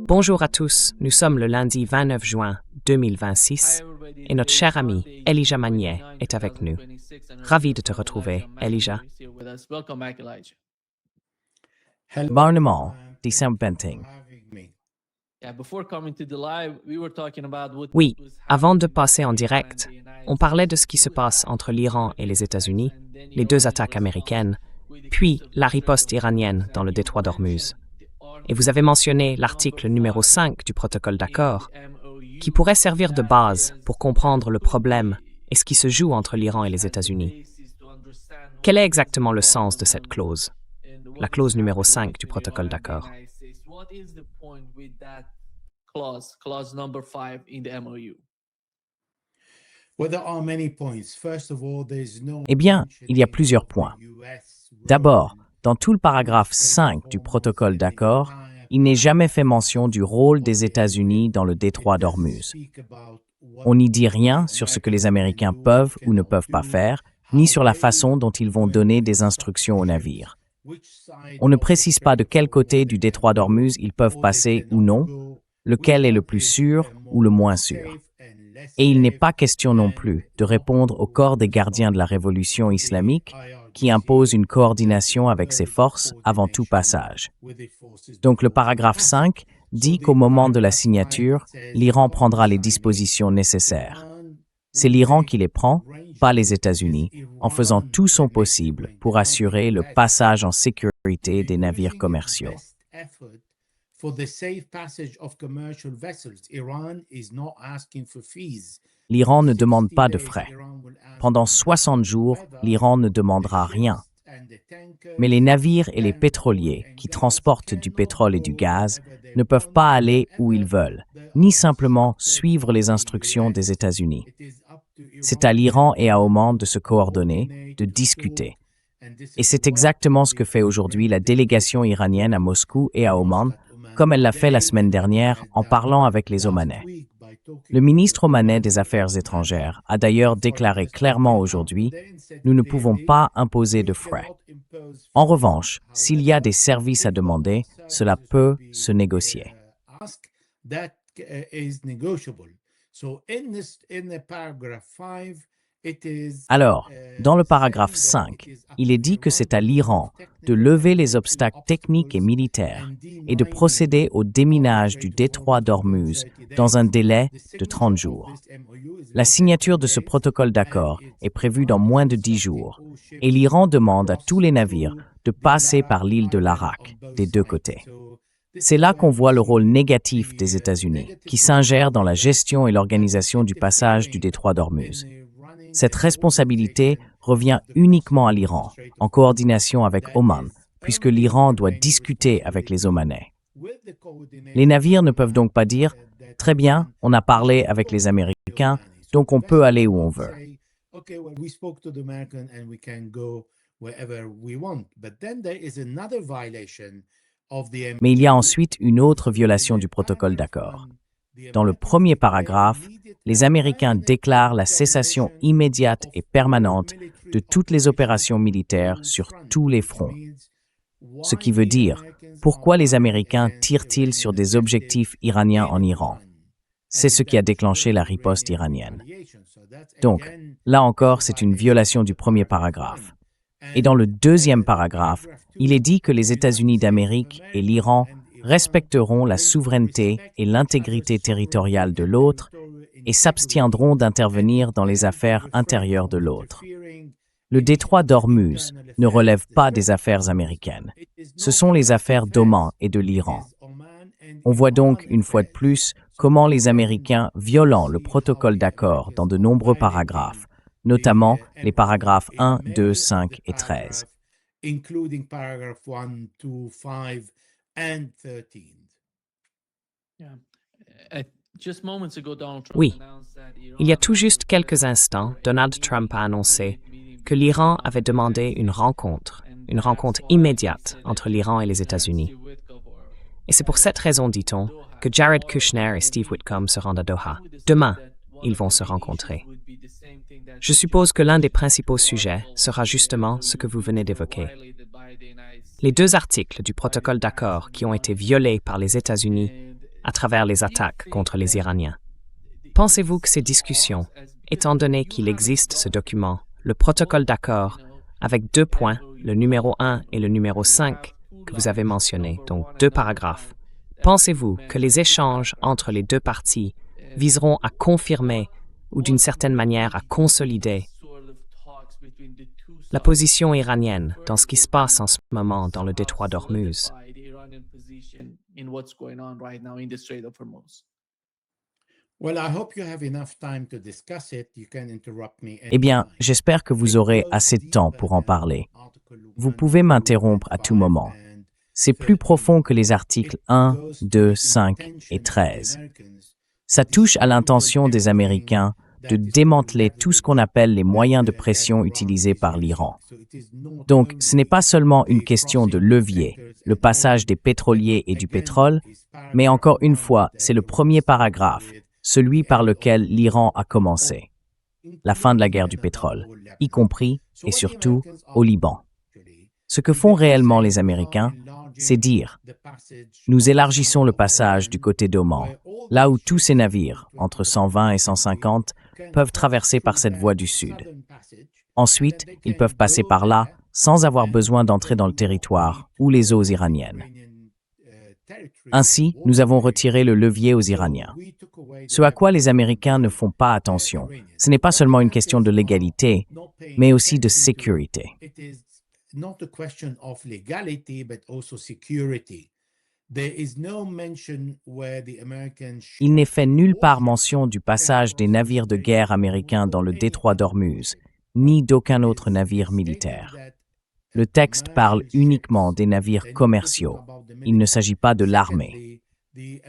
Bonjour à tous, nous sommes le lundi 29 juin 2026 et notre cher ami Elijah Magnier est avec nous. Ravi de te retrouver, Elijah. Barnumall, December 20. Oui, avant de passer en direct, on parlait de ce qui se passe entre l'Iran et les États-Unis, les deux attaques américaines, puis la riposte iranienne dans le détroit d'Ormuz. Et vous avez mentionné l'article numéro 5 du protocole d'accord, qui pourrait servir de base pour comprendre le problème et ce qui se joue entre l'Iran et les États-Unis. Quel est exactement le sens de cette clause, la clause numéro 5 du protocole d'accord? Eh bien, il y a plusieurs points. D'abord, dans tout le paragraphe 5 du protocole d'accord, il n'est jamais fait mention du rôle des États-Unis dans le détroit d'Ormuz. On n'y dit rien sur ce que les Américains peuvent ou ne peuvent pas faire, ni sur la façon dont ils vont donner des instructions aux navires. On ne précise pas de quel côté du détroit d'Ormuz ils peuvent passer ou non, lequel est le plus sûr ou le moins sûr. Et il n'est pas question non plus de répondre au corps des gardiens de la révolution islamique qui impose une coordination avec ses forces avant tout passage. Donc le paragraphe 5 dit qu'au moment de la signature, l'Iran prendra les dispositions nécessaires. C'est l'Iran qui les prend, pas les États-Unis, en faisant tout son possible pour assurer le passage en sécurité des navires commerciaux. L'Iran ne demande pas de frais. Pendant 60 jours, l'Iran ne demandera rien. Mais les navires et les pétroliers qui transportent du pétrole et du gaz ne peuvent pas aller où ils veulent, ni simplement suivre les instructions des États-Unis. C'est à l'Iran et à Oman de se coordonner, de discuter. Et c'est exactement ce que fait aujourd'hui la délégation iranienne à Moscou et à Oman, comme elle l'a fait la semaine dernière en parlant avec les Omanais. Le ministre omanais des Affaires étrangères a d'ailleurs déclaré clairement aujourd'hui « Nous ne pouvons pas imposer de frais ». En revanche, s'il y a des services à demander, cela peut se négocier. Alors, dans le paragraphe 5, il est dit que c'est à l'Iran de lever les obstacles techniques et militaires et de procéder au déminage du détroit d'Ormuz dans un délai de 30 jours. La signature de ce protocole d'accord est prévue dans moins de 10 jours et l'Iran demande à tous les navires de passer par l'île de l'Arak, des deux côtés. C'est là qu'on voit le rôle négatif des États-Unis, qui s'ingèrent dans la gestion et l'organisation du passage du détroit d'Ormuz. Cette responsabilité revient uniquement à l'Iran, en coordination avec Oman, puisque l'Iran doit discuter avec les Omanais. Les navires ne peuvent donc pas dire « Très bien, on a parlé avec les Américains, donc on peut aller où on veut ». Mais il y a ensuite une autre violation du protocole d'accord. Dans le premier paragraphe, les Américains déclarent la cessation immédiate et permanente de toutes les opérations militaires sur tous les fronts. Ce qui veut dire, pourquoi les Américains tirent-ils sur des objectifs iraniens en Iran? C'est ce qui a déclenché la riposte iranienne. Donc, là encore, c'est une violation du premier paragraphe. Et dans le deuxième paragraphe, il est dit que les États-Unis d'Amérique et l'Iran respecteront la souveraineté et l'intégrité territoriale de l'autre et s'abstiendront d'intervenir dans les affaires intérieures de l'autre. Le détroit d'Ormuz ne relève pas des affaires américaines. Ce sont les affaires d'Oman et de l'Iran. On voit donc, une fois de plus, comment les Américains violent le protocole d'accord dans de nombreux paragraphes, notamment les paragraphes 1, 2, 5 et 13. Oui, il y a tout juste quelques instants, Donald Trump a annoncé que l'Iran avait demandé une rencontre immédiate entre l'Iran et les États-Unis. Et c'est pour cette raison, dit-on, que Jared Kushner et Steve Whitcomb se rendent à Doha. Demain, ils vont se rencontrer. Je suppose que l'un des principaux sujets sera justement ce que vous venez d'évoquer. Les deux articles du protocole d'accord qui ont été violés par les États-Unis à travers les attaques contre les Iraniens. Pensez-vous que ces discussions, étant donné qu'il existe ce document, le protocole d'accord, avec 2 points, le numéro 1 et le numéro 5 que vous avez mentionnés, donc 2 paragraphes, pensez-vous que les échanges entre les 2 parties viseront à confirmer ou d'une certaine manière à consolider la position iranienne dans ce qui se passe en ce moment dans le détroit d'Ormuz? Eh bien, j'espère que vous aurez assez de temps pour en parler. Vous pouvez m'interrompre à tout moment. C'est plus profond que les articles 1, 2, 5 et 13. Ça touche à l'intention des Américains de démanteler tout ce qu'on appelle les moyens de pression utilisés par l'Iran. Donc, ce n'est pas seulement une question de levier, le passage des pétroliers et du pétrole, mais encore une fois, c'est le premier paragraphe, celui par lequel l'Iran a commencé. La fin de la guerre du pétrole, y compris et surtout au Liban. Ce que font réellement les Américains, c'est dire « Nous élargissons le passage du côté d'Oman, là où tous ces navires, entre 120 et 150, peuvent traverser par cette voie du sud. Ensuite, ils peuvent passer par là sans avoir besoin d'entrer dans le territoire ou les eaux iraniennes. Ainsi, nous avons retiré le levier aux Iraniens. Ce à quoi les Américains ne font pas attention, ce n'est pas seulement une question de légalité, mais aussi de sécurité. Il n'est fait nulle part mention du passage des navires de guerre américains dans le détroit d'Ormuz, ni d'aucun autre navire militaire. Le texte parle uniquement des navires commerciaux. Il ne s'agit pas de l'armée.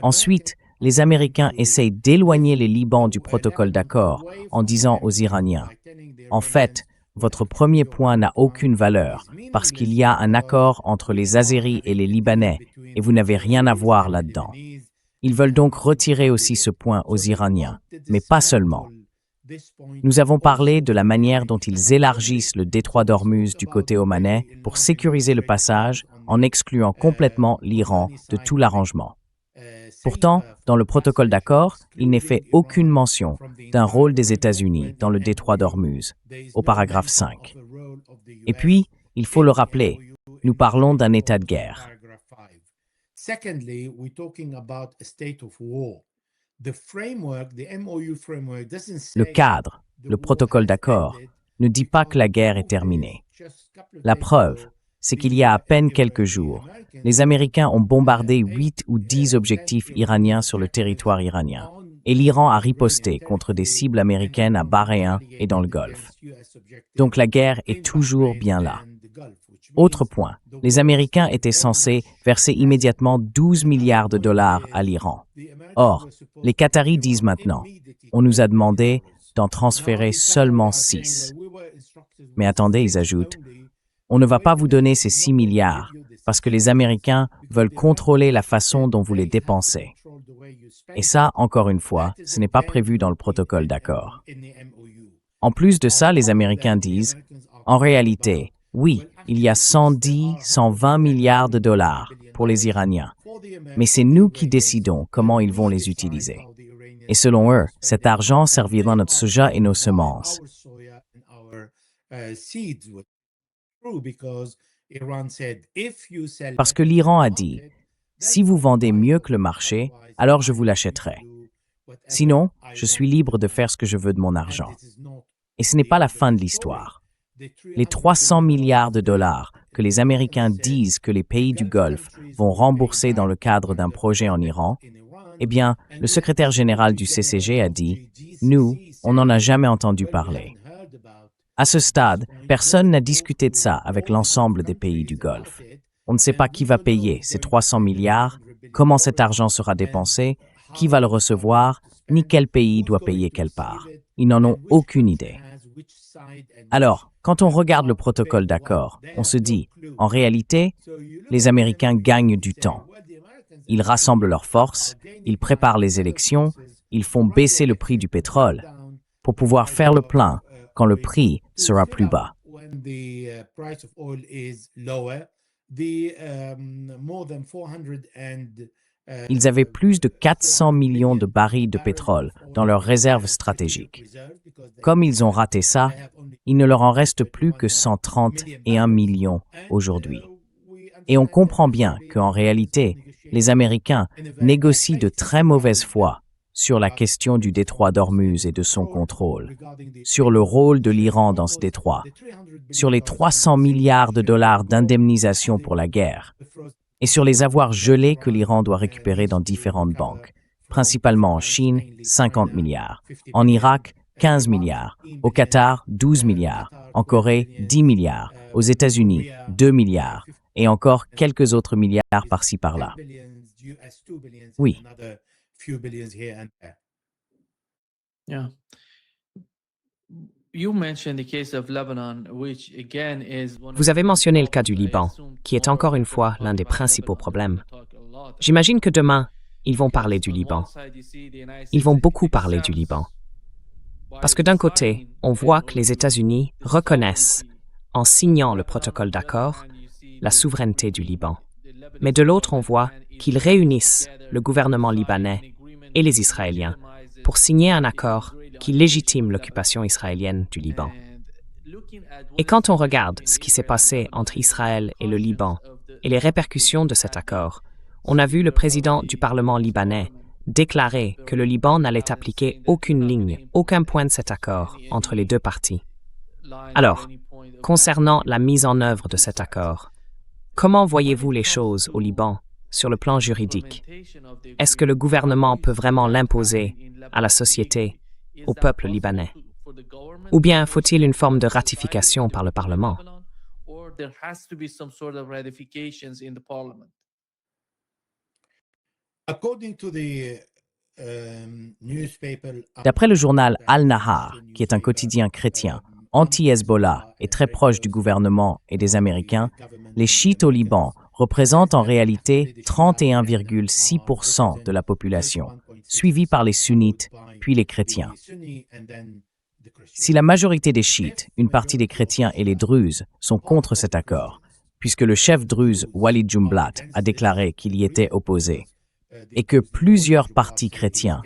Ensuite, les Américains essayent d'éloigner les Libans du protocole d'accord en disant aux Iraniens « En fait, votre premier point n'a aucune valeur parce qu'il y a un accord entre les Azéris et les Libanais et vous n'avez rien à voir là-dedans. » Ils veulent donc retirer aussi ce point aux Iraniens, mais pas seulement. Nous avons parlé de la manière dont ils élargissent le détroit d'Ormuz du côté omanais pour sécuriser le passage en excluant complètement l'Iran de tout l'arrangement. Pourtant, dans le protocole d'accord, il n'est fait aucune mention d'un rôle des États-Unis dans le détroit d'Ormuz, au paragraphe 5. Et puis, il faut le rappeler, nous parlons d'un état de guerre. Le cadre, le protocole d'accord, ne dit pas que la guerre est terminée. La preuve, c'est qu'il y a à peine quelques jours, les Américains ont bombardé 8 ou 10 objectifs iraniens sur le territoire iranien, et l'Iran a riposté contre des cibles américaines à Bahreïn et dans le Golfe. Donc la guerre est toujours bien là. Autre point, les Américains étaient censés verser immédiatement 12 milliards de dollars à l'Iran. Or, les Qataris disent maintenant, on nous a demandé d'en transférer seulement 6. Mais attendez, ils ajoutent, on ne va pas vous donner ces 6 milliards parce que les Américains veulent contrôler la façon dont vous les dépensez. Et ça, encore une fois, ce n'est pas prévu dans le protocole d'accord. En plus de ça, les Américains disent, en réalité, oui, il y a 110, 120 milliards de dollars pour les Iraniens, mais c'est nous qui décidons comment ils vont les utiliser. Et selon eux, cet argent servira notre soja et nos semences. Parce que l'Iran a dit, si vous vendez mieux que le marché, alors je vous l'achèterai. Sinon, je suis libre de faire ce que je veux de mon argent. Et ce n'est pas la fin de l'histoire. Les 300 milliards de dollars que les Américains disent que les pays du Golfe vont rembourser dans le cadre d'un projet en Iran, eh bien, le secrétaire général du CCG a dit « Nous, on n'en a jamais entendu parler ». À ce stade, personne n'a discuté de ça avec l'ensemble des pays du Golfe. On ne sait pas qui va payer ces 300 milliards, comment cet argent sera dépensé, qui va le recevoir, ni quel pays doit payer quelle part. Ils n'en ont aucune idée. Alors, quand on regarde le protocole d'accord, on se dit, en réalité, les Américains gagnent du temps. Ils rassemblent leurs forces, ils préparent les élections, ils font baisser le prix du pétrole pour pouvoir faire le plein quand le prix sera plus bas. Ils avaient plus de 400 millions de barils de pétrole dans leurs réserves stratégiques. Comme ils ont raté ça, il ne leur en reste plus que 131 millions aujourd'hui. Et on comprend bien qu'en réalité, les Américains négocient de très mauvaise foi sur la question du détroit d'Ormuz et de son contrôle, sur le rôle de l'Iran dans ce détroit, sur les 300 milliards de dollars d'indemnisation pour la guerre, et sur les avoirs gelés que l'Iran doit récupérer dans différentes banques, principalement en Chine, 50 milliards, en Irak, 15 milliards, au Qatar, 12 milliards, en Corée, 10 milliards, aux États-Unis, 2 milliards, et encore quelques autres milliards par-ci par-là. Oui. Vous avez mentionné le cas du Liban, qui est encore une fois l'un des principaux problèmes. J'imagine que demain, ils vont parler du Liban. Ils vont beaucoup parler du Liban. Parce que d'un côté, on voit que les États-Unis reconnaissent, en signant le protocole d'accord, la souveraineté du Liban. Mais de l'autre, on voit qu'ils réunissent le gouvernement libanais et les Israéliens pour signer un accord qui légitime l'occupation israélienne du Liban. Et quand on regarde ce qui s'est passé entre Israël et le Liban et les répercussions de cet accord, on a vu le président du Parlement libanais déclarer que le Liban n'allait appliquer aucune ligne, aucun point de cet accord entre les deux parties. Alors, concernant la mise en œuvre de cet accord, comment voyez-vous les choses au Liban sur le plan juridique? Est-ce que le gouvernement peut vraiment l'imposer à la société, au peuple libanais? Ou bien faut-il une forme de ratification par le Parlement? D'après le journal Al-Nahar, qui est un quotidien chrétien, anti-Hezbollah et très proche du gouvernement et des Américains, les chiites au Liban représentent en réalité 31,6% de la population, suivis par les sunnites, puis les chrétiens. Si la majorité des chiites, une partie des chrétiens et les druzes sont contre cet accord, puisque le chef druze Walid Jumblat a déclaré qu'il y était opposé, et que plusieurs partis chrétiens,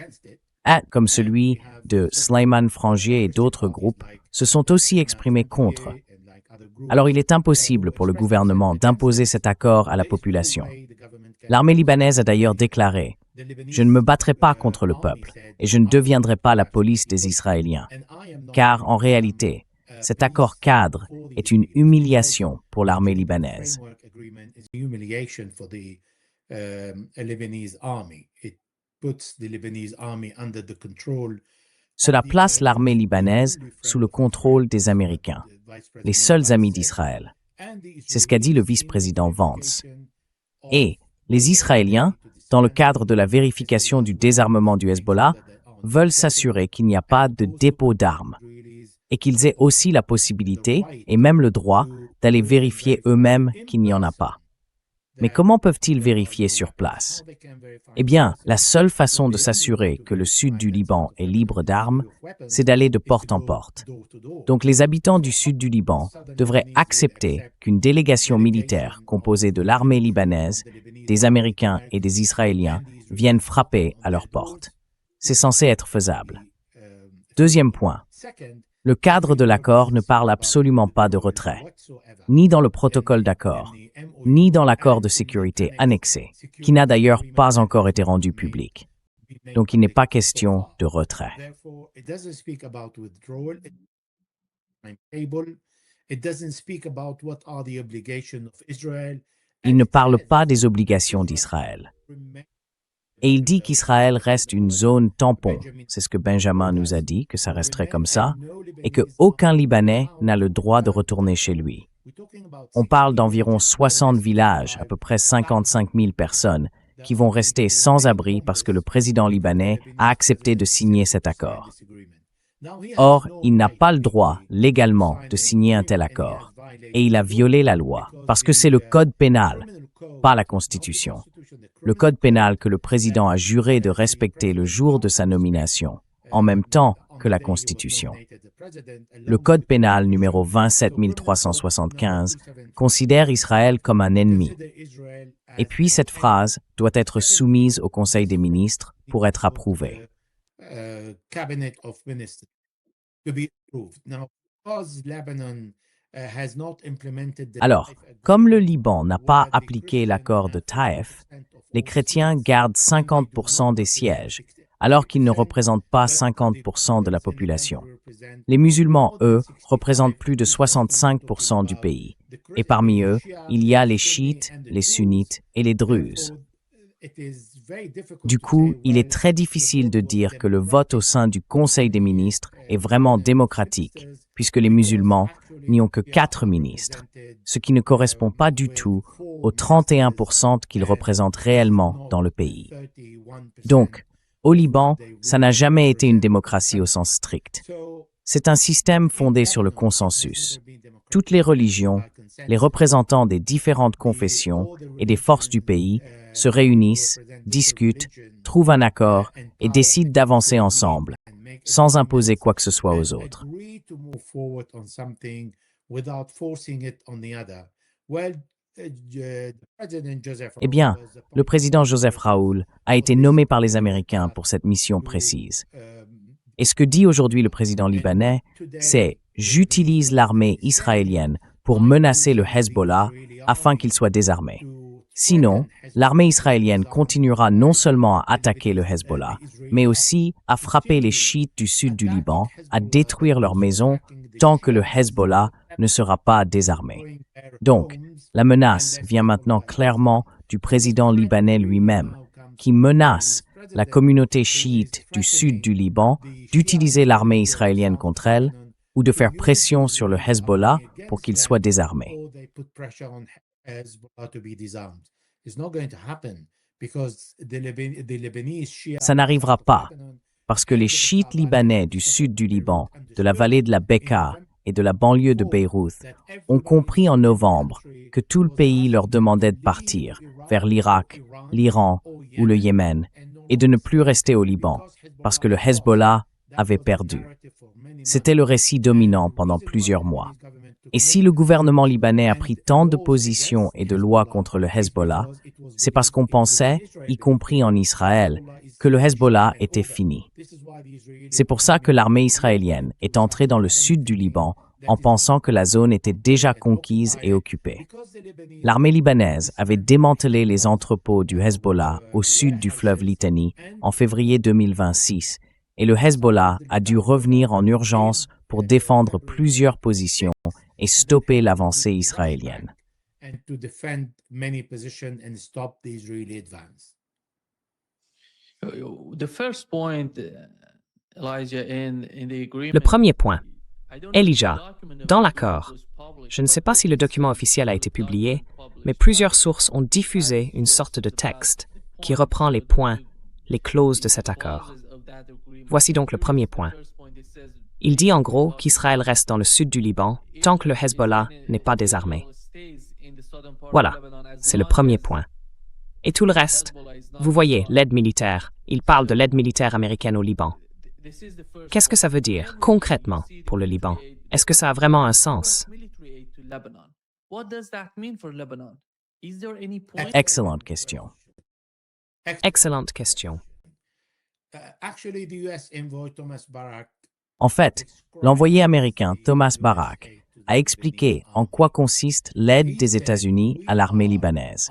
comme celui de Sleiman Frangier et d'autres groupes, se sont aussi exprimés contre. Alors il est impossible pour le gouvernement d'imposer cet accord à la population. L'armée libanaise a d'ailleurs déclaré « Je ne me battrai pas contre le peuple et je ne deviendrai pas la police des Israéliens. » Car en réalité, cet accord cadre est une humiliation pour l'armée libanaise. Cela place l'armée libanaise sous le contrôle des Américains, les seuls amis d'Israël. C'est ce qu'a dit le vice-président Vance. Et les Israéliens, dans le cadre de la vérification du désarmement du Hezbollah, veulent s'assurer qu'il n'y a pas de dépôt d'armes et qu'ils aient aussi la possibilité et même le droit d'aller vérifier eux-mêmes qu'il n'y en a pas. Mais comment peuvent-ils vérifier sur place? Eh bien, la seule façon de s'assurer que le sud du Liban est libre d'armes, c'est d'aller de porte en porte. Donc les habitants du sud du Liban devraient accepter qu'une délégation militaire composée de l'armée libanaise, des Américains et des Israéliens vienne frapper à leur porte. C'est censé être faisable. Deuxième point. Le cadre de l'accord ne parle absolument pas de retrait, ni dans le protocole d'accord, ni dans l'accord de sécurité annexé, qui n'a d'ailleurs pas encore été rendu public. Donc il n'est pas question de retrait. Il ne parle pas des obligations d'Israël. Et il dit qu'Israël reste une zone tampon, c'est ce que Benjamin nous a dit, que ça resterait comme ça, et qu'aucun Libanais n'a le droit de retourner chez lui. On parle d'environ 60 villages, à peu près 55 000 personnes, qui vont rester sans abri parce que le président libanais a accepté de signer cet accord. Or, il n'a pas le droit, légalement, de signer un tel accord. Et il a violé la loi, parce que c'est le code pénal, pas la Constitution. Le code pénal que le président a juré de respecter le jour de sa nomination, en même temps que la Constitution. Le code pénal numéro 27375 considère Israël comme un ennemi. Et puis cette phrase doit être soumise au Conseil des ministres pour être approuvée. Alors, comme le Liban n'a pas appliqué l'accord de Taïf, les chrétiens gardent 50% des sièges, alors qu'ils ne représentent pas 50% de la population. Les musulmans, eux, représentent plus de 65% du pays. Et parmi eux, il y a les chiites, les sunnites et les druzes. Du coup, il est très difficile de dire que le vote au sein du Conseil des ministres est vraiment démocratique, puisque les musulmans n'y ont que 4 ministres, ce qui ne correspond pas du tout aux 31% qu'ils représentent réellement dans le pays. Donc, au Liban, ça n'a jamais été une démocratie au sens strict. C'est un système fondé sur le consensus. Toutes les religions, les représentants des différentes confessions et des forces du pays se réunissent, discutent, trouvent un accord et décident d'avancer ensemble, sans imposer quoi que ce soit aux autres. Eh bien, le président Joseph Raoul a été nommé par les Américains pour cette mission précise. Et ce que dit aujourd'hui le président libanais, c'est « J'utilise l'armée israélienne pour menacer le Hezbollah afin qu'il soit désarmé. Sinon, l'armée israélienne continuera non seulement à attaquer le Hezbollah, mais aussi à frapper les chiites du sud du Liban, à détruire leurs maisons tant que le Hezbollah ne sera pas désarmé. » Donc, la menace vient maintenant clairement du président libanais lui-même, qui menace la communauté chiite du sud du Liban d'utiliser l'armée israélienne contre elle ou de faire pression sur le Hezbollah pour qu'il soit désarmé. Ça n'arrivera pas, parce que les chiites libanais du sud du Liban, de la vallée de la Bekaa et de la banlieue de Beyrouth ont compris en novembre que tout le pays leur demandait de partir vers l'Irak, l'Iran ou le Yémen et de ne plus rester au Liban parce que le Hezbollah avait perdu. C'était le récit dominant pendant plusieurs mois. Et si le gouvernement libanais a pris tant de positions et de lois contre le Hezbollah, c'est parce qu'on pensait, y compris en Israël, que le Hezbollah était fini. C'est pour ça que l'armée israélienne est entrée dans le sud du Liban en pensant que la zone était déjà conquise et occupée. L'armée libanaise avait démantelé les entrepôts du Hezbollah au sud du fleuve Litani en février 2026 et le Hezbollah a dû revenir en urgence pour défendre plusieurs positions et stopper l'avancée israélienne. Le premier point. Elijah, dans l'accord, je ne sais pas si le document officiel a été publié, mais plusieurs sources ont diffusé une sorte de texte qui reprend les points, les clauses de cet accord. Voici donc le premier point. Il dit en gros qu'Israël reste dans le sud du Liban tant que le Hezbollah n'est pas désarmé. Voilà, c'est le premier point. Et tout le reste, vous voyez, l'aide militaire. Il parle de l'aide militaire américaine au Liban. Qu'est-ce que ça veut dire, concrètement, pour le Liban? Est-ce que ça a vraiment un sens? Excellente question. Excellente question. En fait, l'envoyé américain Thomas Barak a expliqué en quoi consiste l'aide des États-Unis à l'armée libanaise.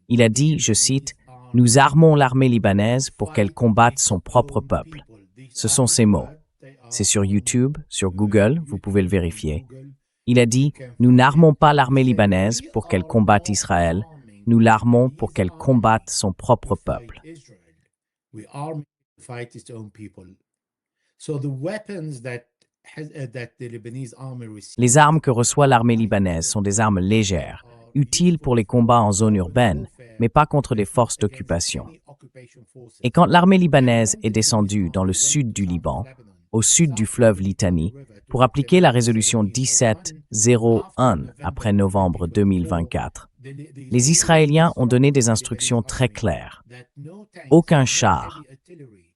Il a dit, je cite, « Nous armons l'armée libanaise pour qu'elle combatte son propre peuple. » Ce sont ses mots. C'est sur YouTube, sur Google, vous pouvez le vérifier. Il a dit, « Nous n'armons pas l'armée libanaise pour qu'elle combatte Israël, nous l'armons pour qu'elle combatte son propre peuple. » Les armes que reçoit l'armée libanaise sont des armes légères, utiles pour les combats en zone urbaine, mais pas contre des forces d'occupation. Et quand l'armée libanaise est descendue dans le sud du Liban, au sud du fleuve Litani, pour appliquer la résolution 1701 après novembre 2024, les Israéliens ont donné des instructions très claires. Aucun char,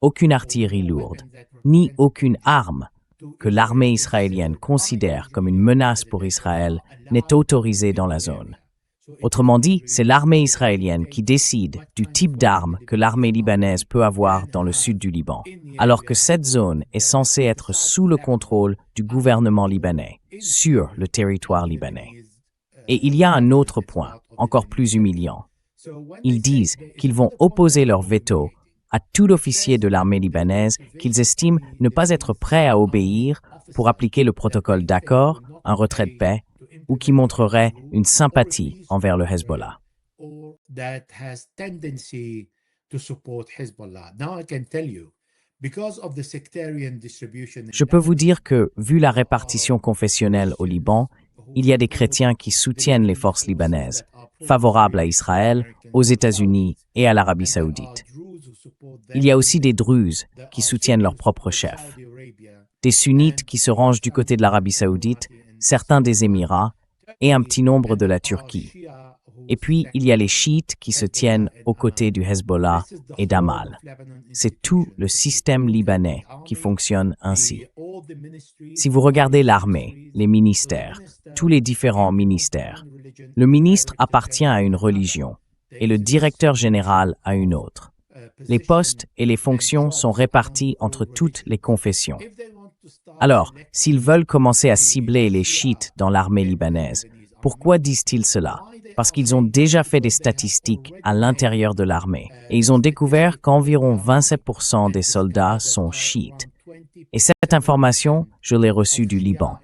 aucune artillerie lourde, ni aucune arme que l'armée israélienne considère comme une menace pour Israël n'est autorisée dans la zone. Autrement dit, c'est l'armée israélienne qui décide du type d'armes que l'armée libanaise peut avoir dans le sud du Liban, alors que cette zone est censée être sous le contrôle du gouvernement libanais, sur le territoire libanais. Et il y a un autre point, encore plus humiliant. Ils disent qu'ils vont opposer leur veto à tout officier de l'armée libanaise qu'ils estiment ne pas être prêt à obéir pour appliquer le protocole d'accord, un retrait de paix, ou qui montrerait une sympathie envers le Hezbollah. Je peux vous dire que, vu la répartition confessionnelle au Liban, il y a des chrétiens qui soutiennent les forces libanaises, favorables à Israël, aux États-Unis et à l'Arabie saoudite. Il y a aussi des druzes qui soutiennent leur propre chef, des sunnites qui se rangent du côté de l'Arabie saoudite, certains des Émirats et un petit nombre de la Turquie. Et puis, il y a les chiites qui se tiennent aux côtés du Hezbollah et d'Amal. C'est tout le système libanais qui fonctionne ainsi. Si vous regardez l'armée, les ministères, tous les différents ministères, le ministre appartient à une religion et le directeur général à une autre. Les postes et les fonctions sont répartis entre toutes les confessions. Alors, s'ils veulent commencer à cibler les chiites dans l'armée libanaise, pourquoi disent-ils cela? Parce qu'ils ont déjà fait des statistiques à l'intérieur de l'armée et ils ont découvert qu'environ 27% des soldats sont chiites. Et cette information, je l'ai reçue du Liban.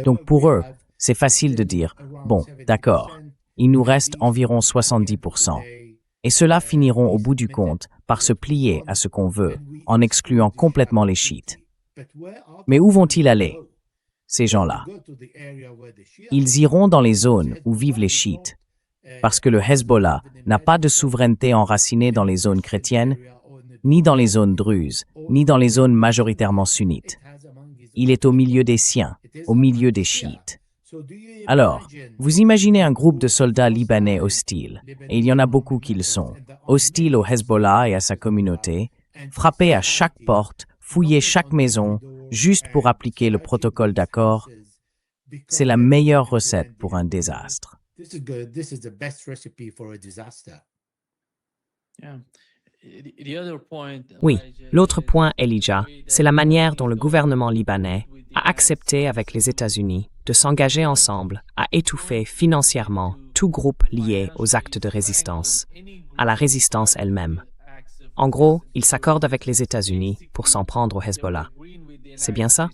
Donc pour eux, c'est facile de dire, bon, d'accord, il nous reste environ 70%. Et ceux-là finiront au bout du compte par se plier à ce qu'on veut, en excluant complètement les chiites. Mais où vont-ils aller, ces gens-là? Ils iront dans les zones où vivent les chiites, parce que le Hezbollah n'a pas de souveraineté enracinée dans les zones chrétiennes, ni dans les zones druzes, ni dans les zones majoritairement sunnites. Il est au milieu des siens, au milieu des chiites. Alors, vous imaginez un groupe de soldats libanais hostiles, et il y en a beaucoup qui le sont, hostiles au Hezbollah et à sa communauté, frapper à chaque porte, fouiller chaque maison, juste pour appliquer le protocole d'accord. C'est la meilleure recette pour un désastre. Oui, l'autre point, Elijah, c'est la manière dont le gouvernement libanais a accepté avec les États-Unis de s'engager ensemble à étouffer financièrement tout groupe lié aux actes de résistance, à la résistance elle-même. En gros, ils s'accordent avec les États-Unis pour s'en prendre au Hezbollah. C'est bien ça?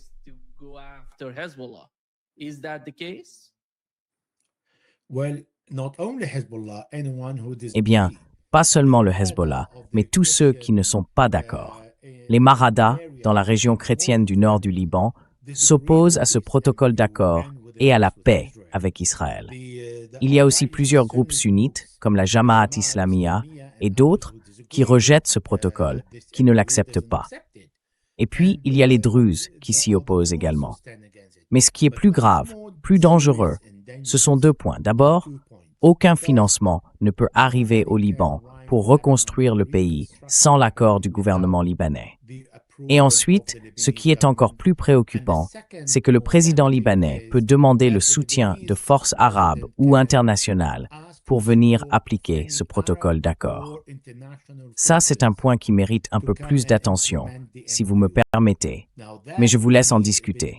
Eh bien, pas seulement le Hezbollah, mais tous ceux qui ne sont pas d'accord. Les Maradas, dans la région chrétienne du nord du Liban, s'opposent à ce protocole d'accord et à la paix avec Israël. Il y a aussi plusieurs groupes sunnites, comme la Jamaat Islamiyya, et d'autres qui rejettent ce protocole, qui ne l'acceptent pas. Et puis, il y a les Druzes qui s'y opposent également. Mais ce qui est plus grave, plus dangereux, ce sont deux points. D'abord, aucun financement ne peut arriver au Liban pour reconstruire le pays sans l'accord du gouvernement libanais. Et ensuite, ce qui est encore plus préoccupant, c'est que le président libanais peut demander le soutien de forces arabes ou internationales pour venir appliquer ce protocole d'accord. Ça, c'est un point qui mérite un peu plus d'attention, si vous me permettez, mais je vous laisse en discuter.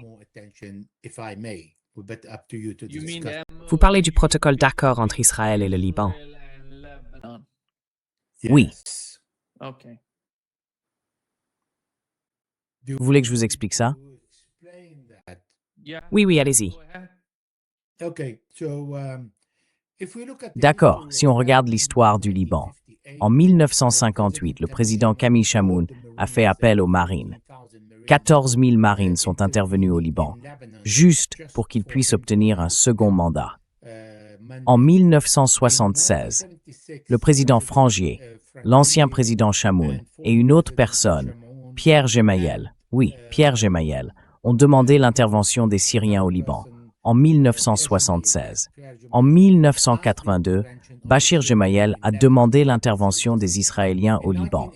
Vous parlez du protocole d'accord entre Israël et le Liban. Oui. Vous voulez que je vous explique ça? Oui, allez-y. D'accord, si on regarde l'histoire du Liban. En 1958, le président Camille Chamoun a fait appel aux marines. 14 000 marines sont intervenus au Liban, juste pour qu'ils puissent obtenir un second mandat. En 1976, le président Frangier, l'ancien président Chamoun et une autre personne, Pierre Gemayel, ont demandé l'intervention des Syriens au Liban. En 1976. En 1982, Bachir Gemayel a demandé l'intervention des Israéliens au Liban.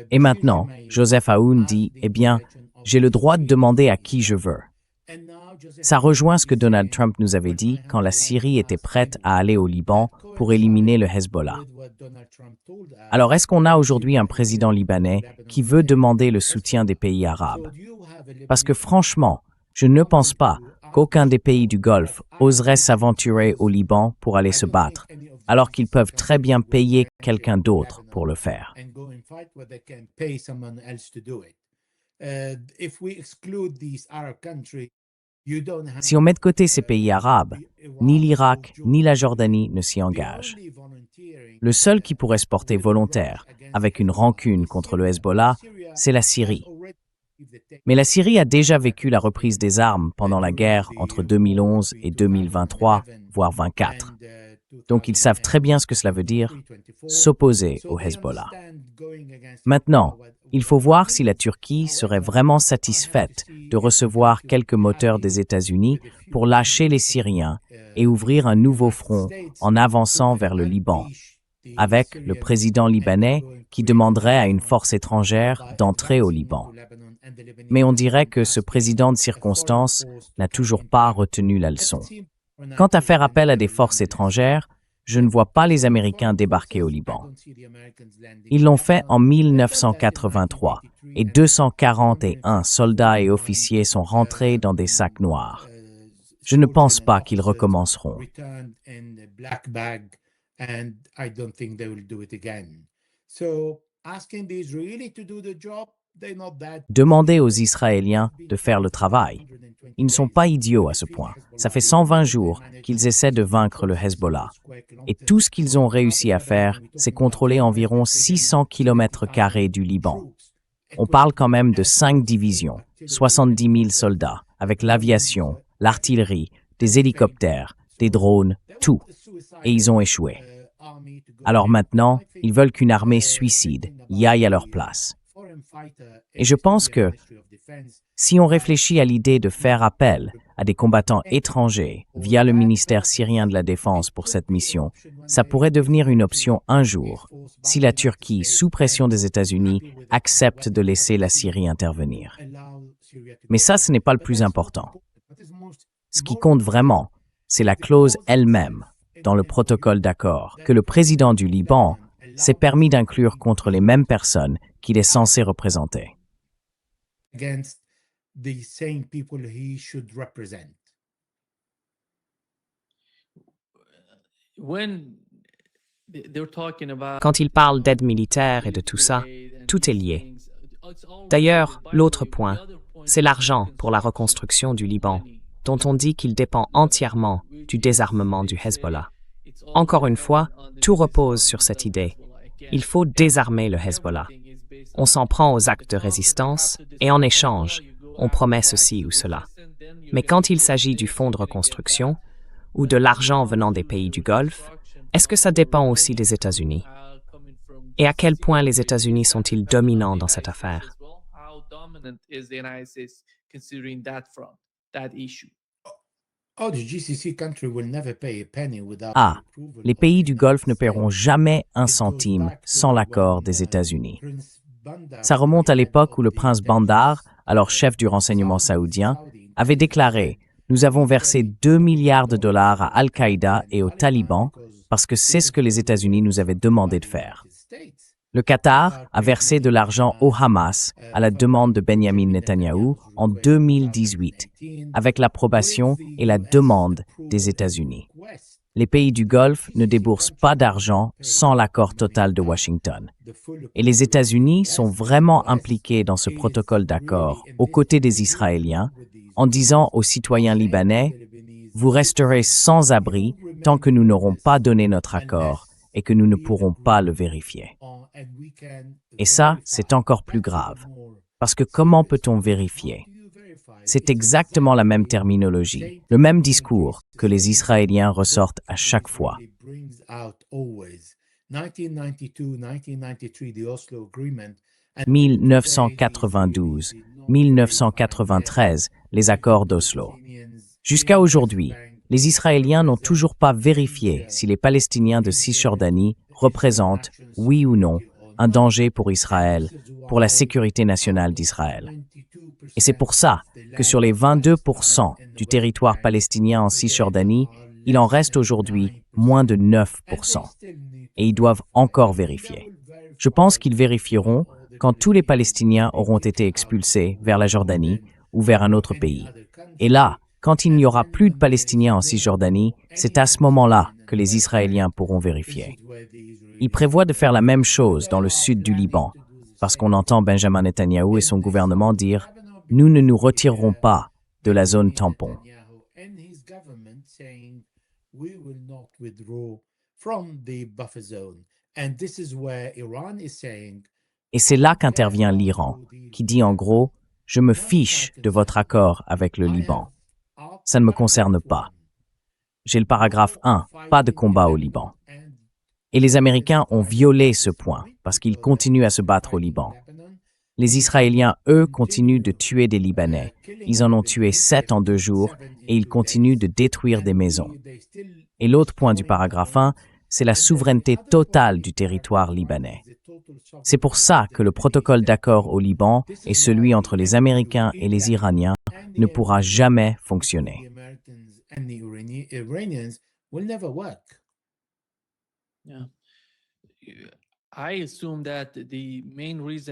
Et maintenant, Joseph Aoun dit, eh bien, j'ai le droit de demander à qui je veux. Ça rejoint ce que Donald Trump nous avait dit quand la Syrie était prête à aller au Liban pour éliminer le Hezbollah. Alors, est-ce qu'on a aujourd'hui un président libanais qui veut demander le soutien des pays arabes? Parce que franchement, je ne pense pas qu'aucun des pays du Golfe oserait s'aventurer au Liban pour aller se battre, alors qu'ils peuvent très bien payer quelqu'un d'autre pour le faire. Si on met de côté ces pays arabes, ni l'Irak ni la Jordanie ne s'y engagent. Le seul qui pourrait se porter volontaire avec une rancune contre le Hezbollah, c'est la Syrie. Mais la Syrie a déjà vécu la reprise des armes pendant la guerre entre 2011 et 2023, voire 24. Donc ils savent très bien ce que cela veut dire, s'opposer au Hezbollah. Maintenant, il faut voir si la Turquie serait vraiment satisfaite de recevoir quelques moteurs des États-Unis pour lâcher les Syriens et ouvrir un nouveau front en avançant vers le Liban, avec le président libanais qui demanderait à une force étrangère d'entrer au Liban. Mais on dirait que ce président de circonstance n'a toujours pas retenu la leçon. Quant à faire appel à des forces étrangères, je ne vois pas les Américains débarquer au Liban. Ils l'ont fait en 1983 et 241 soldats et officiers sont rentrés dans des sacs noirs. Je ne pense pas qu'ils recommenceront. Demandez aux Israéliens de faire le travail. Ils ne sont pas idiots à ce point. Ça fait 120 jours qu'ils essaient de vaincre le Hezbollah. Et tout ce qu'ils ont réussi à faire, c'est contrôler environ 600 km² du Liban. On parle quand même de 5 divisions, 70 000 soldats, avec l'aviation, l'artillerie, des hélicoptères, des drones, tout. Et ils ont échoué. Alors maintenant, ils veulent qu'une armée suicide y aille à leur place. Et je pense que si on réfléchit à l'idée de faire appel à des combattants étrangers via le ministère syrien de la Défense pour cette mission, ça pourrait devenir une option un jour, si la Turquie, sous pression des États-Unis, accepte de laisser la Syrie intervenir. Mais ça, ce n'est pas le plus important. Ce qui compte vraiment, c'est la clause elle-même, dans le protocole d'accord, que le président du Liban s'est permis d'inclure contre les mêmes personnes qu'il est censé représenter. Quand il parle d'aide militaire et de tout ça, tout est lié. D'ailleurs, l'autre point, c'est l'argent pour la reconstruction du Liban, dont on dit qu'il dépend entièrement du désarmement du Hezbollah. Encore une fois, tout repose sur cette idée. Il faut désarmer le Hezbollah. On s'en prend aux actes de résistance et en échange, on promet ceci ou cela. Mais quand il s'agit du fonds de reconstruction ou de l'argent venant des pays du Golfe, est-ce que ça dépend aussi des États-Unis? Et à quel point les États-Unis sont-ils dominants dans cette affaire? Ah, les pays du Golfe ne paieront jamais un centime sans l'accord des États-Unis. Ça remonte à l'époque où le prince Bandar, alors chef du renseignement saoudien, avait déclaré « Nous avons versé 2 milliards de dollars à Al-Qaïda et aux talibans parce que c'est ce que les États-Unis nous avaient demandé de faire. » Le Qatar a versé de l'argent au Hamas à la demande de Benjamin Netanyahou en 2018, avec l'approbation et la demande des États-Unis. Les pays du Golfe ne déboursent pas d'argent sans l'accord total de Washington. Et les États-Unis sont vraiment impliqués dans ce protocole d'accord aux côtés des Israéliens en disant aux citoyens libanais « Vous resterez sans abri tant que nous n'aurons pas donné notre accord et que nous ne pourrons pas le vérifier. » Et ça, c'est encore plus grave, parce que comment peut-on vérifier? C'est exactement la même terminologie, le même discours que les Israéliens ressortent à chaque fois. 1992, 1993, les accords d'Oslo. Jusqu'à aujourd'hui, les Israéliens n'ont toujours pas vérifié si les Palestiniens de Cisjordanie représentent, oui ou non, un danger pour Israël, pour la sécurité nationale d'Israël. Et c'est pour ça que sur les 22% du territoire palestinien en Cisjordanie, il en reste aujourd'hui moins de 9%. Et ils doivent encore vérifier. Je pense qu'ils vérifieront quand tous les Palestiniens auront été expulsés vers la Jordanie ou vers un autre pays. Et là, quand il n'y aura plus de Palestiniens en Cisjordanie, c'est à ce moment-là que les Israéliens pourront vérifier. Ils prévoient de faire la même chose dans le sud du Liban, parce qu'on entend Benjamin Netanyahou et son gouvernement dire « Nous ne nous retirerons pas de la zone tampon ». Et c'est là qu'intervient l'Iran, qui dit en gros « Je me fiche de votre accord avec le Liban. Ça ne me concerne pas. » J'ai le paragraphe 1, pas de combat au Liban. Et les Américains ont violé ce point, parce qu'ils continuent à se battre au Liban. Les Israéliens, eux, continuent de tuer des Libanais. Ils en ont tué 7 en 2 jours, et ils continuent de détruire des maisons. Et l'autre point du paragraphe 1, c'est la souveraineté totale du territoire libanais. C'est pour ça que le protocole d'accord au Liban et celui entre les Américains et les Iraniens ne pourra jamais fonctionner.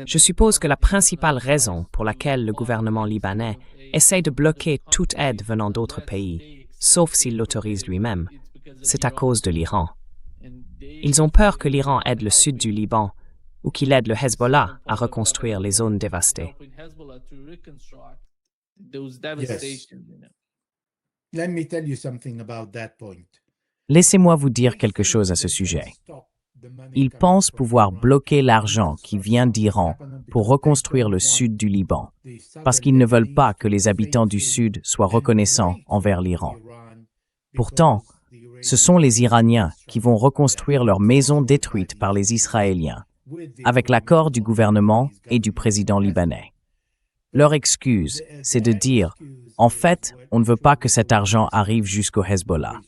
Je suppose que la principale raison pour laquelle le gouvernement libanais essaie de bloquer toute aide venant d'autres pays, sauf s'il l'autorise lui-même, c'est à cause de l'Iran. Ils ont peur que l'Iran aide le sud du Liban ou qu'il aide le Hezbollah à reconstruire les zones dévastées. Laissez-moi vous dire quelque chose à ce sujet. Ils pensent pouvoir bloquer l'argent qui vient d'Iran pour reconstruire le sud du Liban, parce qu'ils ne veulent pas que les habitants du sud soient reconnaissants envers l'Iran. Pourtant, ce sont les Iraniens qui vont reconstruire leurs maisons détruites par les Israéliens, avec l'accord du gouvernement et du président libanais. Leur excuse, c'est de dire « En fait, on ne veut pas que cet argent arrive jusqu'au Hezbollah. »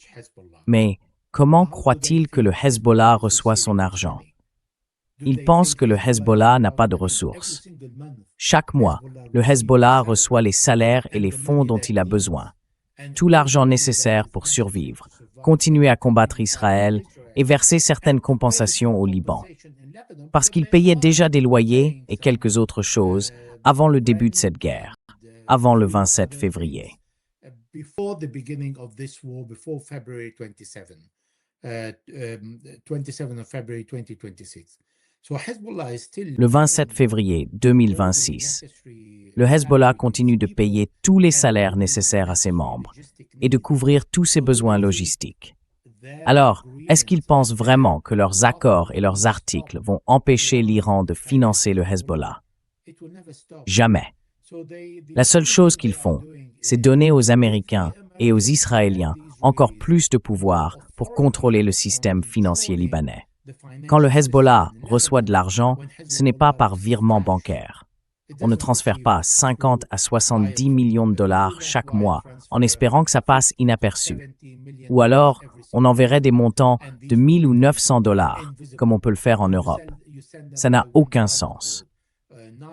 Mais comment croient-ils que le Hezbollah reçoit son argent? Ils pensent que le Hezbollah n'a pas de ressources. Chaque mois, le Hezbollah reçoit les salaires et les fonds dont il a besoin, tout l'argent nécessaire pour survivre, continuer à combattre Israël et verser certaines compensations au Liban. Parce qu'il payait déjà des loyers et quelques autres choses avant le début de cette guerre, avant le 27 février. Le 27 février 2026, le Hezbollah continue de payer tous les salaires nécessaires à ses membres et de couvrir tous ses besoins logistiques. Alors, est-ce qu'ils pensent vraiment que leurs accords et leurs articles vont empêcher l'Iran de financer le Hezbollah? Jamais. La seule chose qu'ils font, c'est donner aux Américains et aux Israéliens encore plus de pouvoir pour contrôler le système financier libanais. Quand le Hezbollah reçoit de l'argent, ce n'est pas par virement bancaire. On ne transfère pas 50 à 70 millions de dollars chaque mois en espérant que ça passe inaperçu. Ou alors, on enverrait des montants de 1000 ou 900 dollars, comme on peut le faire en Europe. Ça n'a aucun sens.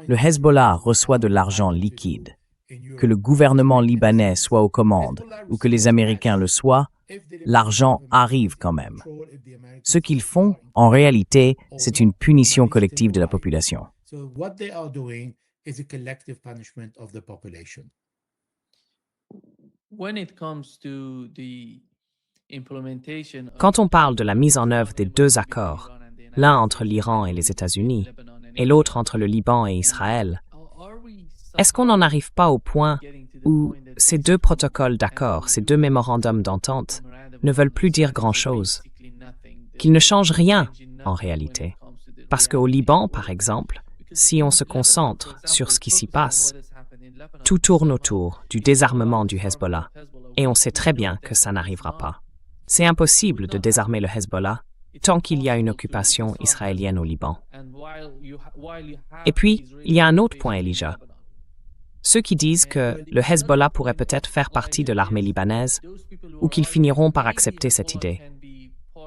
Le Hezbollah reçoit de l'argent liquide. Que le gouvernement libanais soit aux commandes ou que les Américains le soient, l'argent arrive quand même. Ce qu'ils font, en réalité, c'est une punition collective de la population. Quand on parle de la mise en œuvre des 2 accords, l'un entre l'Iran et les États-Unis et l'autre entre le Liban et Israël, est-ce qu'on n'en arrive pas au point où ces 2 protocoles d'accord, ces 2 mémorandums d'entente, ne veulent plus dire grand-chose, qu'ils ne changent rien en réalité? Parce qu'au Liban, par exemple, si on se concentre sur ce qui s'y passe, tout tourne autour du désarmement du Hezbollah, et on sait très bien que ça n'arrivera pas. C'est impossible de désarmer le Hezbollah tant qu'il y a une occupation israélienne au Liban. Et puis, il y a un autre point, Elijah. Ceux qui disent que le Hezbollah pourrait peut-être faire partie de l'armée libanaise ou qu'ils finiront par accepter cette idée.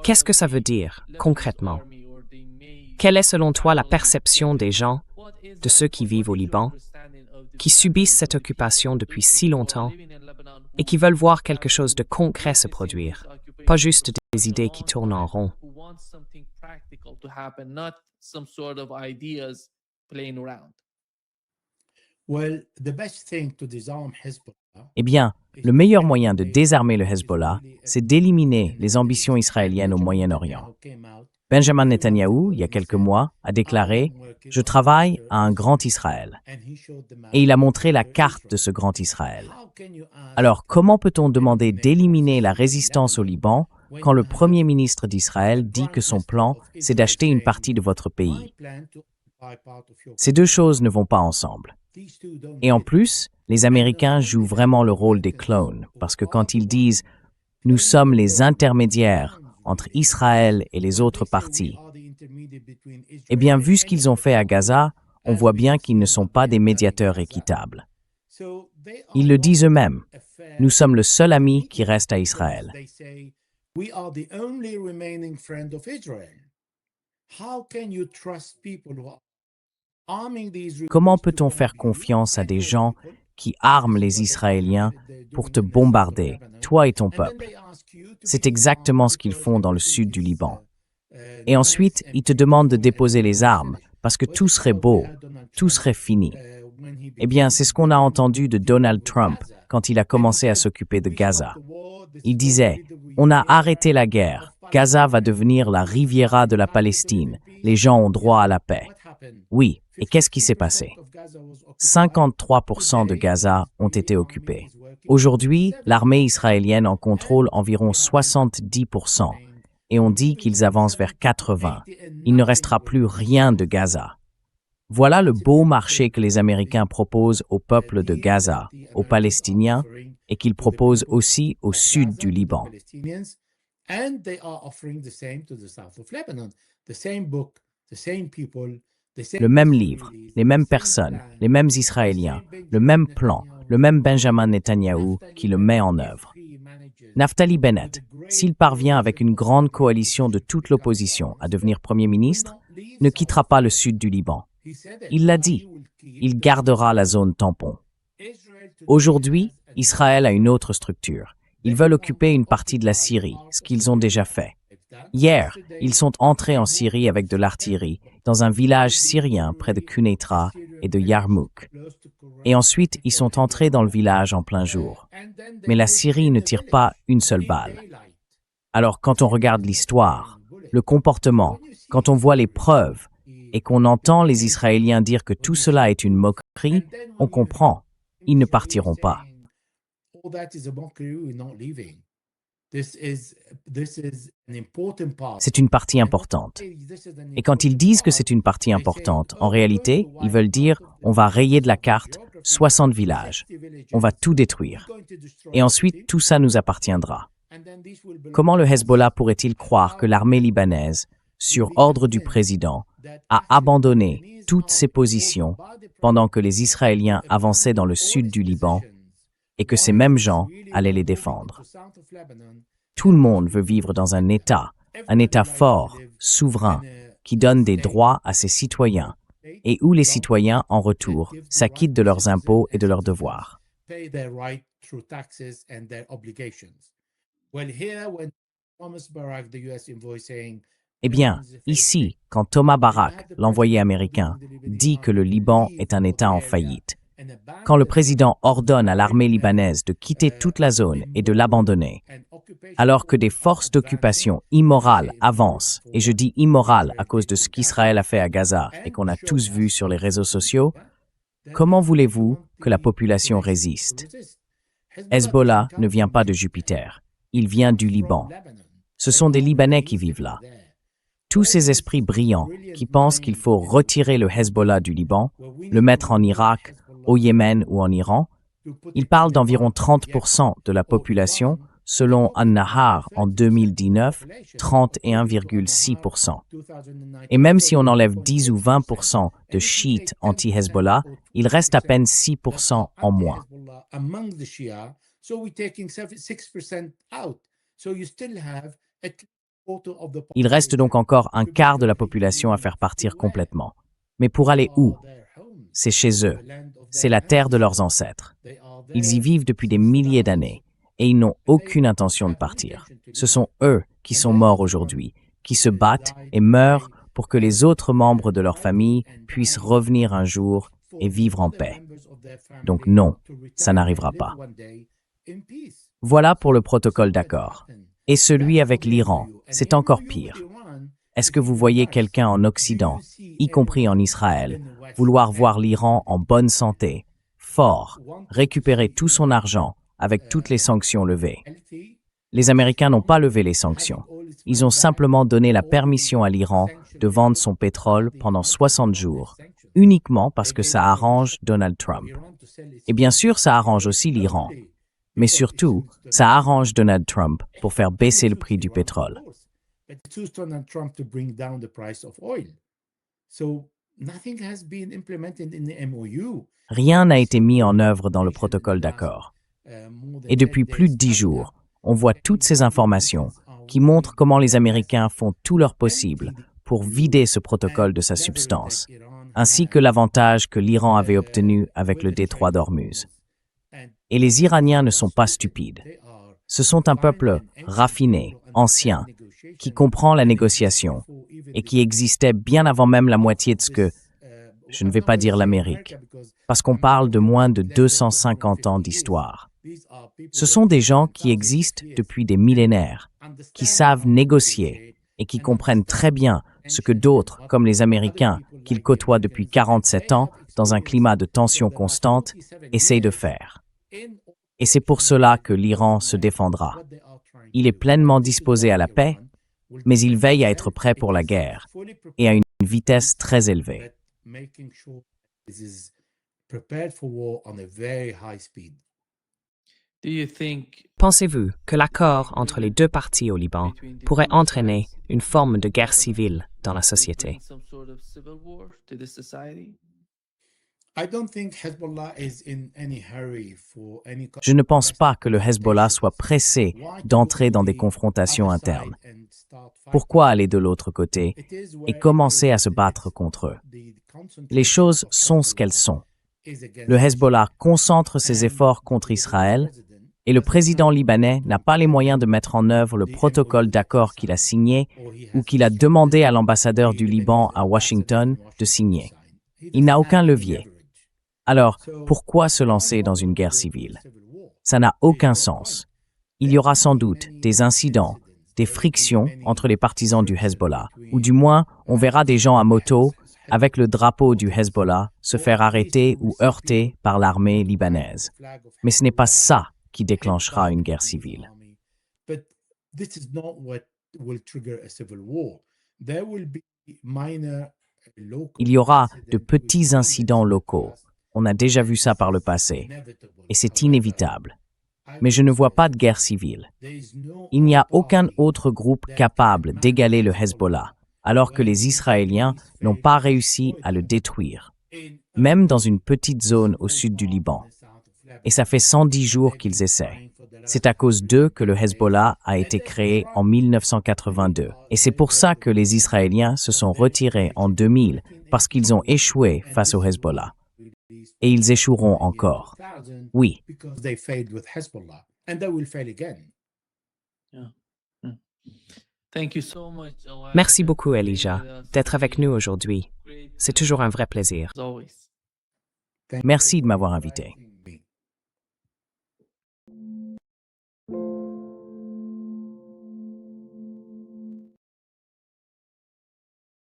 Qu'est-ce que ça veut dire, concrètement? Quelle est selon toi la perception des gens, de ceux qui vivent au Liban, qui subissent cette occupation depuis si longtemps et qui veulent voir quelque chose de concret se produire, pas juste des idées qui tournent en rond? Eh bien, le meilleur moyen de désarmer le Hezbollah, c'est d'éliminer les ambitions israéliennes au Moyen-Orient. Benjamin Netanyahou, il y a quelques mois, a déclaré « Je travaille à un grand Israël ». Et il a montré la carte de ce grand Israël. Alors, comment peut-on demander d'éliminer la résistance au Liban quand le Premier ministre d'Israël dit que son plan, c'est d'acheter une partie de votre pays? Ces deux choses ne vont pas ensemble. Et en plus, les Américains jouent vraiment le rôle des clones, parce que quand ils disent « Nous sommes les intermédiaires entre Israël et les autres parties », eh bien, vu ce qu'ils ont fait à Gaza, on voit bien qu'ils ne sont pas des médiateurs équitables. Ils le disent eux-mêmes. Nous sommes le seul ami qui reste à Israël. Comment peut-on faire confiance à des gens qui arment les Israéliens pour te bombarder, toi et ton peuple? C'est exactement ce qu'ils font dans le sud du Liban. Et ensuite, ils te demandent de déposer les armes, parce que tout serait beau, tout serait fini. Eh bien, c'est ce qu'on a entendu de Donald Trump quand il a commencé à s'occuper de Gaza. Il disait « On a arrêté la guerre. Gaza va devenir la Riviera de la Palestine. Les gens ont droit à la paix. » Oui, et qu'est-ce qui s'est passé? 53% de Gaza ont été occupés. Aujourd'hui, l'armée israélienne en contrôle environ 70%, et on dit qu'ils avancent vers 80%. Il ne restera plus rien de Gaza. Voilà le beau marché que les Américains proposent au peuple de Gaza, aux Palestiniens, et qu'ils proposent aussi au sud du Liban. Le même livre, les mêmes personnes, les mêmes Israéliens, le même plan, le même Benjamin Netanyahou qui le met en œuvre. Naftali Bennett, s'il parvient avec une grande coalition de toute l'opposition à devenir Premier ministre, ne quittera pas le sud du Liban. Il l'a dit, il gardera la zone tampon. Aujourd'hui, Israël a une autre structure. Ils veulent occuper une partie de la Syrie, ce qu'ils ont déjà fait. Hier, ils sont entrés en Syrie avec de l'artillerie, dans un village syrien près de Quneitra et de Yarmouk. Et ensuite, ils sont entrés dans le village en plein jour. Mais la Syrie ne tire pas une seule balle. Alors, quand on regarde l'histoire, le comportement, quand on voit les preuves, et qu'on entend les Israéliens dire que tout cela est une moquerie, on comprend. Ils ne partiront pas. C'est une partie importante. Et quand ils disent que c'est une partie importante, en réalité, ils veulent dire on va rayer de la carte 60 villages. On va tout détruire. Et ensuite, tout ça nous appartiendra. Comment le Hezbollah pourrait-il croire que l'armée libanaise, sur ordre du président, a abandonné toutes ses positions pendant que les Israéliens avançaient dans le sud du Liban et que ces mêmes gens allaient les défendre? Tout le monde veut vivre dans un État fort, souverain, qui donne des droits à ses citoyens et où les citoyens, en retour, s'acquittent de leurs impôts et de leurs devoirs. Eh bien, ici, quand Thomas Barak, l'envoyé américain, dit que le Liban est un État en faillite, quand le président ordonne à l'armée libanaise de quitter toute la zone et de l'abandonner, alors que des forces d'occupation immorales avancent, et je dis immorales à cause de ce qu'Israël a fait à Gaza et qu'on a tous vu sur les réseaux sociaux, comment voulez-vous que la population résiste? Hezbollah ne vient pas de Jupiter, il vient du Liban. Ce sont des Libanais qui vivent là. Tous ces esprits brillants qui pensent qu'il faut retirer le Hezbollah du Liban, le mettre en Irak, au Yémen ou en Iran, ils parlent d'environ 30% de la population, selon An-Nahar en 2019, 31,6%. Et même si on enlève 10 ou 20% de chiites anti-Hezbollah, il reste à peine 6% en moins. Il reste donc encore un quart de la population à faire partir complètement. Mais pour aller où? C'est chez eux. C'est la terre de leurs ancêtres. Ils y vivent depuis des milliers d'années et ils n'ont aucune intention de partir. Ce sont eux qui sont morts aujourd'hui, qui se battent et meurent pour que les autres membres de leur famille puissent revenir un jour et vivre en paix. Donc non, ça n'arrivera pas. Voilà pour le protocole d'accord. Et celui avec l'Iran, c'est encore pire. Est-ce que vous voyez quelqu'un en Occident, y compris en Israël, vouloir voir l'Iran en bonne santé, fort, récupérer tout son argent avec toutes les sanctions levées? Les Américains n'ont pas levé les sanctions. Ils ont simplement donné la permission à l'Iran de vendre son pétrole pendant 60 jours, uniquement parce que ça arrange Donald Trump. Et bien sûr, ça arrange aussi l'Iran. Mais surtout, ça arrange Donald Trump pour faire baisser le prix du pétrole. Rien n'a été mis en œuvre dans le protocole d'accord. Et depuis plus de 10 jours, on voit toutes ces informations qui montrent comment les Américains font tout leur possible pour vider ce protocole de sa substance, ainsi que l'avantage que l'Iran avait obtenu avec le détroit d'Ormuz. Et les Iraniens ne sont pas stupides. Ce sont un peuple raffiné, ancien, qui comprend la négociation et qui existait bien avant même la moitié de ce que, je ne vais pas dire l'Amérique, parce qu'on parle de moins de 250 ans d'histoire. Ce sont des gens qui existent depuis des millénaires, qui savent négocier et qui comprennent très bien ce que d'autres, comme les Américains, qu'ils côtoient depuis 47 ans dans un climat de tension constante, essayent de faire. Et c'est pour cela que l'Iran se défendra. Il est pleinement disposé à la paix, mais il veille à être prêt pour la guerre, et à une vitesse très élevée. Pensez-vous que l'accord entre les deux parties au Liban pourrait entraîner une forme de guerre civile dans la société? Je ne pense pas que le Hezbollah soit pressé d'entrer dans des confrontations internes. Pourquoi aller de l'autre côté et commencer à se battre contre eux? Les choses sont ce qu'elles sont. Le Hezbollah concentre ses efforts contre Israël et le président libanais n'a pas les moyens de mettre en œuvre le protocole d'accord qu'il a signé ou qu'il a demandé à l'ambassadeur du Liban à Washington de signer. Il n'a aucun levier. Alors, pourquoi se lancer dans une guerre civile? Ça n'a aucun sens. Il y aura sans doute des incidents, des frictions entre les partisans du Hezbollah, ou du moins, on verra des gens à moto avec le drapeau du Hezbollah se faire arrêter ou heurter par l'armée libanaise. Mais ce n'est pas ça qui déclenchera une guerre civile. Il y aura de petits incidents locaux. On a déjà vu ça par le passé, et c'est inévitable. Mais je ne vois pas de guerre civile. Il n'y a aucun autre groupe capable d'égaler le Hezbollah, alors que les Israéliens n'ont pas réussi à le détruire, même dans une petite zone au sud du Liban. Et ça fait 110 jours qu'ils essaient. C'est à cause d'eux que le Hezbollah a été créé en 1982. Et c'est pour ça que les Israéliens se sont retirés en 2000, parce qu'ils ont échoué face au Hezbollah. Et ils échoueront encore. Oui. Merci beaucoup, Elijah, d'être avec nous aujourd'hui. C'est toujours un vrai plaisir. Merci de m'avoir invité.